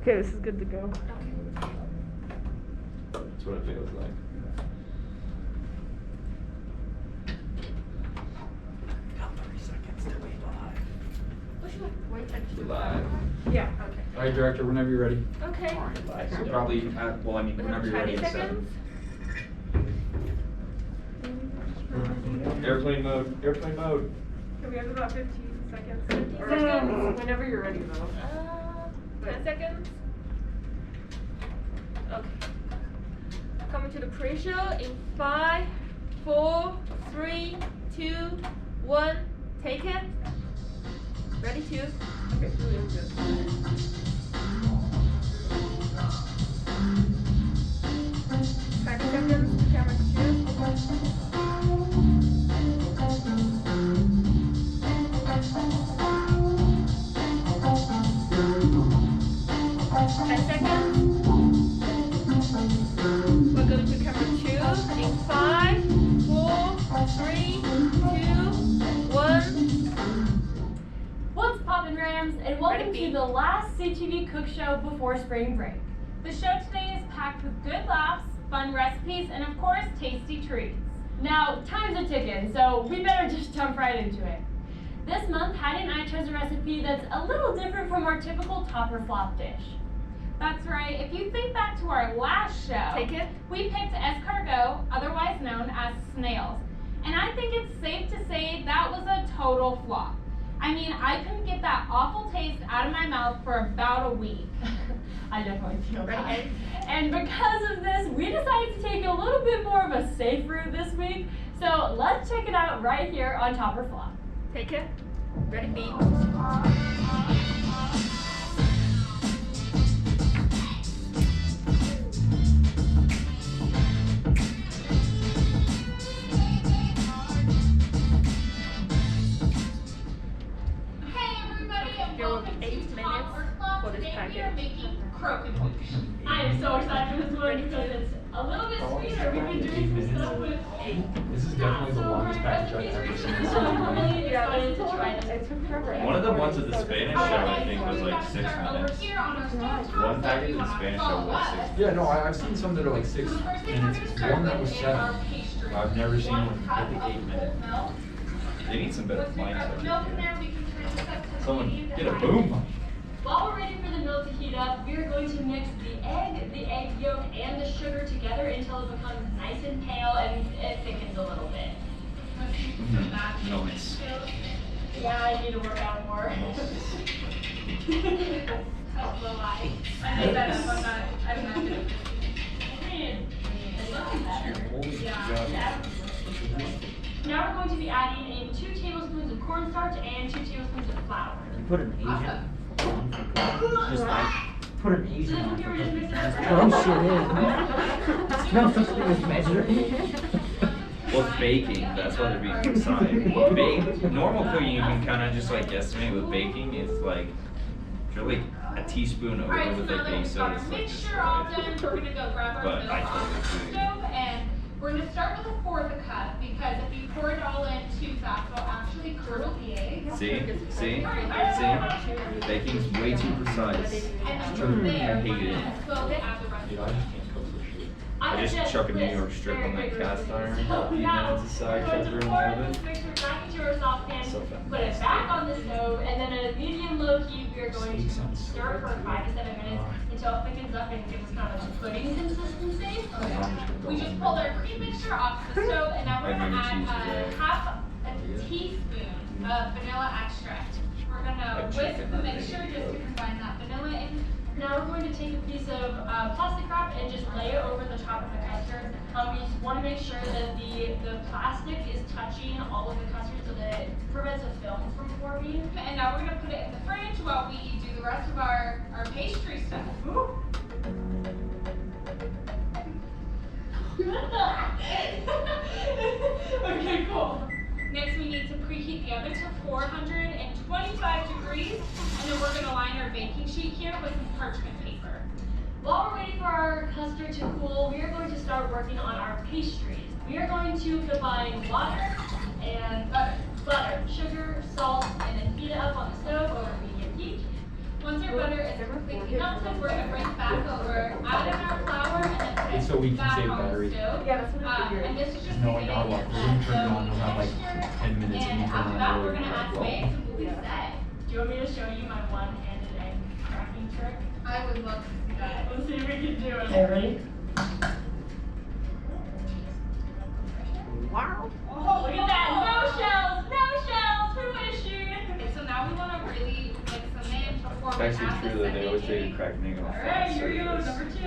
Okay, this is good to go. That's what it feels like. Got 30 seconds to be live. Live. Yeah. Okay. All right, director, whenever you're ready. Okay. So probably, well, I mean, whenever you're ready. 20 at 7. seconds? Airplane mode. Airplane mode. Okay, we have about 15 seconds. 15 Or- seconds. Whenever you're ready, though. 10 seconds. Okay. Coming to the pre-show in 5, 4, 3, 2, 1. Take it. Ready to. Okay, really good. 20 seconds. Camera 10 seconds. We're going to camera 2 in 5, 4, 3, 2, 1. What's poppin', Rams, and welcome Ready, to the last CTV cook show before spring break. The show today is packed with good laughs, fun recipes, and of course, tasty treats. Now, time's a ticking, so we better just jump right into it. This month, Hattie and I chose a recipe that's a little different from our typical top or flop dish. That's right, if you think back to our last show, Take it. we picked escargot, otherwise known as snails. And I think it's safe to say that was a total flop. I mean, I couldn't get that awful taste out of my mouth for about a week. I definitely feel that. Ready? And because of this, we decided to take a little bit more of a safe route this week. So let's check it out right here on Top or Flop. Take it. Ready, beat. Hey everybody, and There will welcome be 8 to minutes Top or Flop. for this Today we are packet. making croquet. I am so excited for this one because it's a little bit sweeter. We've been doing some stuff with This is definitely the longest package I've ever seen. I'm really excited to try this. It took forever. One of the ones at the Spanish show, I think, was like 6 minutes. Here on our stovetop, One package if you in wanna Spanish follow show was us. 6. Yeah, no, I've seen some that are like 6 So the first thing minutes. we're gonna start One that was with is our 7. pastry. I've never seen one cup hit the 8 of minute. whole milk. They need some better Once we planks put up milk in here. there, we can turn this up to Someone medium to get a high. boom. While we're waiting for the milk to heat up, we are going to mix the egg yolk, and the sugar together until it becomes nice and pale and it thickens a little bit. Nice. Yeah, I need to work out more. That's the lie. I made that up. I'm not good. It's looking better. Holy Yeah. Now we're going to be adding in 2 tablespoons of cornstarch and 2 tablespoons of flour. You put an Asian on for cookies. Just like put an So Asian then on we for were just cookies. mixing it Throw shit in. It's no such thing as measuring. Well, it's baking. That's what they're being inside. Normal cooking, you can kind of just like guesstimate. With baking, it's like really a teaspoon over Alright, so with now like that we've base got soda. our It's like just mixture all right. done, we're gonna go grab our But milk I off totally the agree. stove, and we're gonna start with 1/4 cup because if you pour it all in too fast, it'll actually curdle the egg. See? Baking's way too precise. And then True. from there, I hate we're it. gonna slowly add the rest Dude, of I it. just can't cook this shit. I just chuck a New York strip on that cast iron, a few minutes aside, chuck it in the oven. This mixture back into our saucepan, So fun. put it back on the stove, and then at a medium-low heat, we are going to Sounds so stir for good. 5 to 7 minutes until it thickens up and gives kind of a pudding consistency. We just pulled our cream mixture off the stove, and now we're I'd gonna rather choose add today. half a teaspoon of vanilla extract. We're gonna Like whisk chicken the or mixture bacon. just to combine that vanilla in. Now we're going to take a piece of plastic wrap and just lay it over the top of the custard. We just want to make sure that the plastic is touching all of the custard so that it prevents the film from forming. And now we're gonna put it in the fridge while we do the rest of our pastry stuff. Okay, cool. Next, we need to preheat the oven to 425 degrees, and then we're gonna line our baking sheet here with some parchment paper. While we're waiting for our custard to cool, we are going to start working on our pastries. We are going to combine water and butter, sugar, salt, and then heat it up on the stove over medium heat. Once our butter is completely melted, we're gonna bring it back over, add in our flour, and then put it So we can back save on battery. the stove. Yeah, that's what I figured. And this is just No, gonna like our give walk, it we're gonna turn it some on, we'll have like texture, 10 minutes and and you turn after it that, on. we're gonna add some eggs and we'll be Yeah. set. Do you want me to show you my one-handed egg cracking trick? I would love to see that. Let's see if we can do it. Okay, ready? Wow. Oh, look at that. No shells. No shells. Who is she? Okay, so now we want to really mix them in before It's we actually add the true that they always second say to egg. crack an egg on All flat right, here we go. surface. Number 2.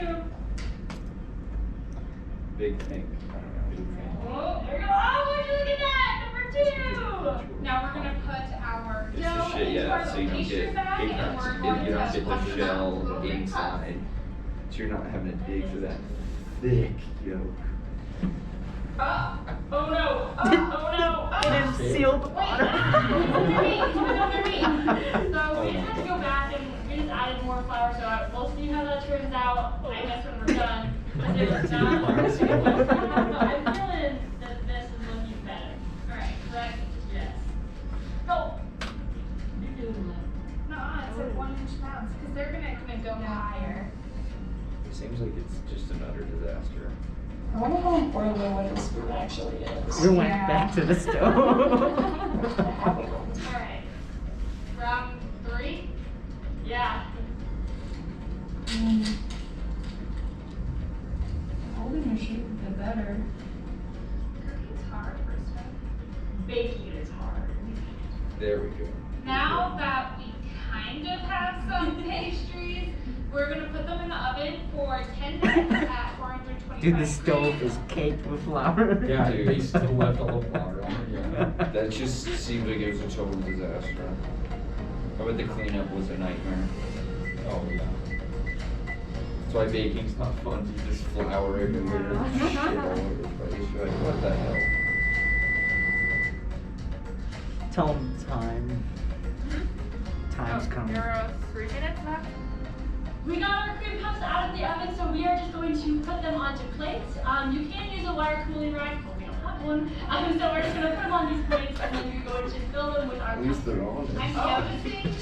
Big thing. I don't know. Big thing. Oh, there we go. Oh, would you look at that? Number 2. Now we're gonna put our It's No, the shit, into yeah, our so you don't pastry get bag, big and nuts. we're You going don't to get flush the them out shell with little big inside. So you're not having to dig for that thick yolk. Oh no. Oh no. It is sealed water. So we just had to go back and we just added more flour, so we'll see how that turns out, I guess, when we're done. Because it was not, I'm feeling that this is looking better. Alright, correct. Yes. Go. You're doing that. No, it's like 1 inch pounds, because they're gonna go higher. It seems like it's just an utter disaster. I wonder how important the wooden spoon actually is. We went back to the stove. Alright. Round 3. Yeah. The older you shape, the better. Cooking's hard for stuff. Baking is hard. There we go. Now that we kind of have some pastries, we're gonna put them in the oven for 10 minutes at 425 Dude, the stove degrees. is caked with flour. Yeah, Dude. they still left all the flour on it, yeah. That just seemed like it was a total disaster. I bet the cleanup was a nightmare. Oh, yeah. That's why baking's not fun. You just flour everywhere and shit all over the place. You're like, what the hell? Tell them time. Time's coming. There are 3 minutes left. We got our cream puffs out of the oven, so we are just going to put them onto plates. You can use a wire cooling rack, but we don't have one. So we're just going to put them on these plates, and then we're going to fill them with our At least they're custard. on. I'm noticing.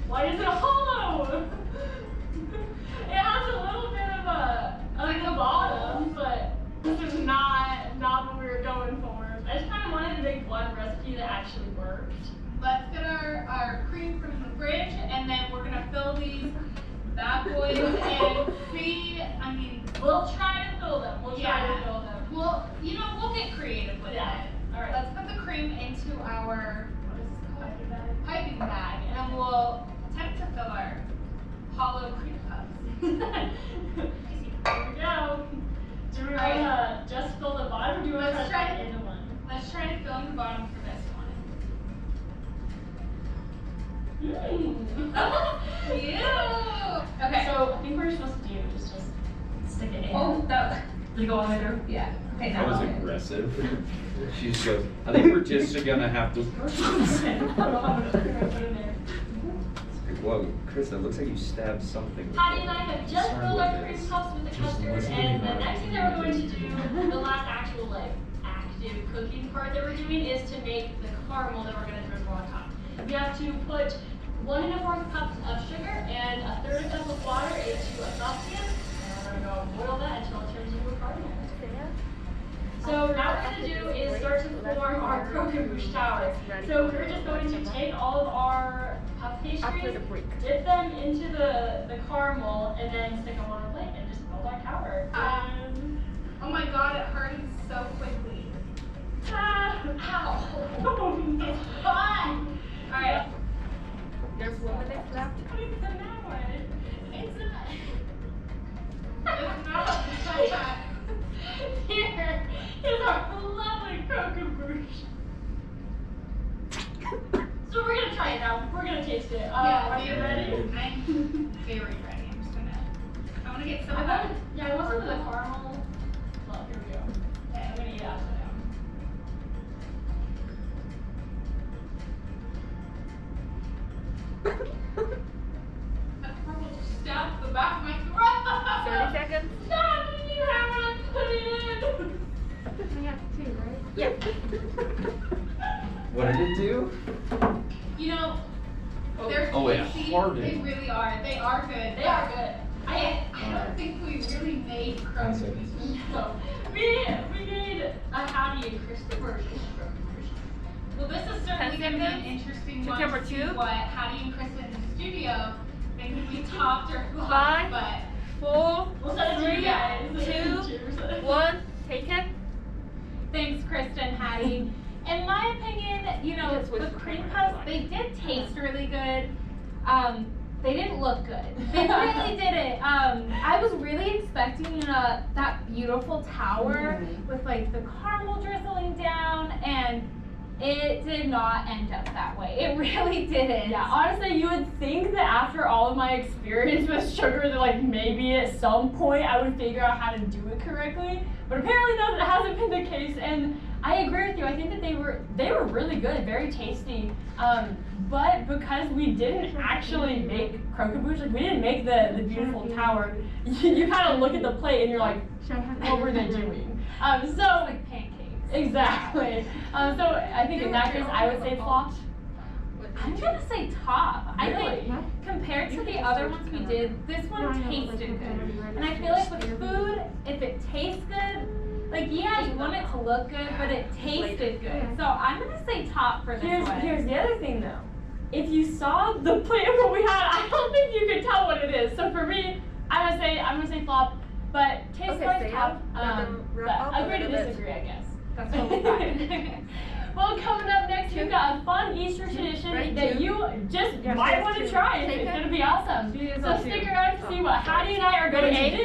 Why is it hollow? It has a little bit of a like the bottom, but this is not what we were going for. I just kind of wanted to make one recipe that actually worked. Let's get our cream from the fridge, and then we're gonna fill these bad boys and We'll try to fill them. We'll try to Yeah. fill them. well, we'll get creative with Yeah. it. All right. Let's put the cream into our, what is this called? Piping bag. Piping bag, and then we'll attempt to fill our hollow cream puffs. Here we go. Do we want to just fill the bottom, or do we want to Let's try try to it. into one? Let's try to fill in the bottom for this one. Cute. Okay. So I think we're supposed to do just stick it in. Oh, that. Did it go all the way through? Yeah. Okay, That was now. aggressive. She just goes, I think we're just gonna have to. Whoa, Chris, it looks like you stabbed something. Patty and I have just Sorry, filled what our it cream is. puffs with the Just custard, listen to and me, the Mom. next thing that we're going to do, the last actual active cooking part that we're doing is to make the caramel that we're going to drizzle on top. We have to put 1 1/4 cups of sugar and a 1/3 cup of water into a saucepan, and we're going to go boil that until it turns into a caramel. So now what we're going to do is start to form our croquembouche tower. So we're just going to take all of our puff pastries, dip them into the caramel, and then stick them on a plate and just build our tower. Oh my god, it hurts so quickly. Ow! It's fun! Alright. There's 1 minute left. It's not. It's not. It's not. Here is our lovely croquembouche. So we're gonna try it now. We're gonna taste it. Are you ready? I'm very ready. I'm just gonna. I want to get some of that. I want some of the caramel. Well, here we go. Okay, I'm gonna eat upside down. That caramel just stabbed the back of my throat. 30 seconds. Stop! You have to put it in. We have 2, right? Yeah. What did it do? You know, cold. They're Oh, yeah, tasty. hardened. They really are. They are good. They are good. I don't think we really made 10 croquembouche. seconds. No. We made a Hattie and Kristen version. Well, this is certainly going to be an interesting one Number to see 2. what Hattie and Kristen in the studio think we topped or flopped. 5, But 4, We'll send it to you guys. 3, 2, Cheers. 1, take it. Thanks, Kristen, Hattie. In my opinion, you know, the cream puffs, they did taste really good. They didn't look good. They really didn't. I was really expecting that beautiful tower with like the caramel drizzling down, and it did not end up that way. It really didn't. Yeah, honestly, you would think that after all of my experience with sugar, that like maybe at some point I would figure out how to do it correctly. But apparently that hasn't been the case, and I agree with you. I think that they were really good, very tasty. But because we didn't actually make croquembouche, like we didn't make the beautiful tower, you kind of look at the plate and you're like, what were they doing? So Like pancakes. exactly. So I think in that case I would say flop. I'm gonna say top. I Really? think compared to the other ones we did, this one tasted good. And I feel like with food, if it tastes good, like yeah, you want it to look good, but it tasted good. So I'm gonna say top for this one. Here's the other thing though. If you saw the plate of what we had, I don't think you could tell what it is. So for me, I'm gonna say flop, but taste Okay, wise so top. yeah, let them wrap up But a agree to little bit. disagree, I guess. That's totally fine. Well, coming up next, we've got a fun Easter tradition Ready, that 2. you just Yes, might yes, want to 2. try. Take It's it. gonna be awesome. She is So on stick 2. around to see what Hattie and I are going Ready, to 8. do.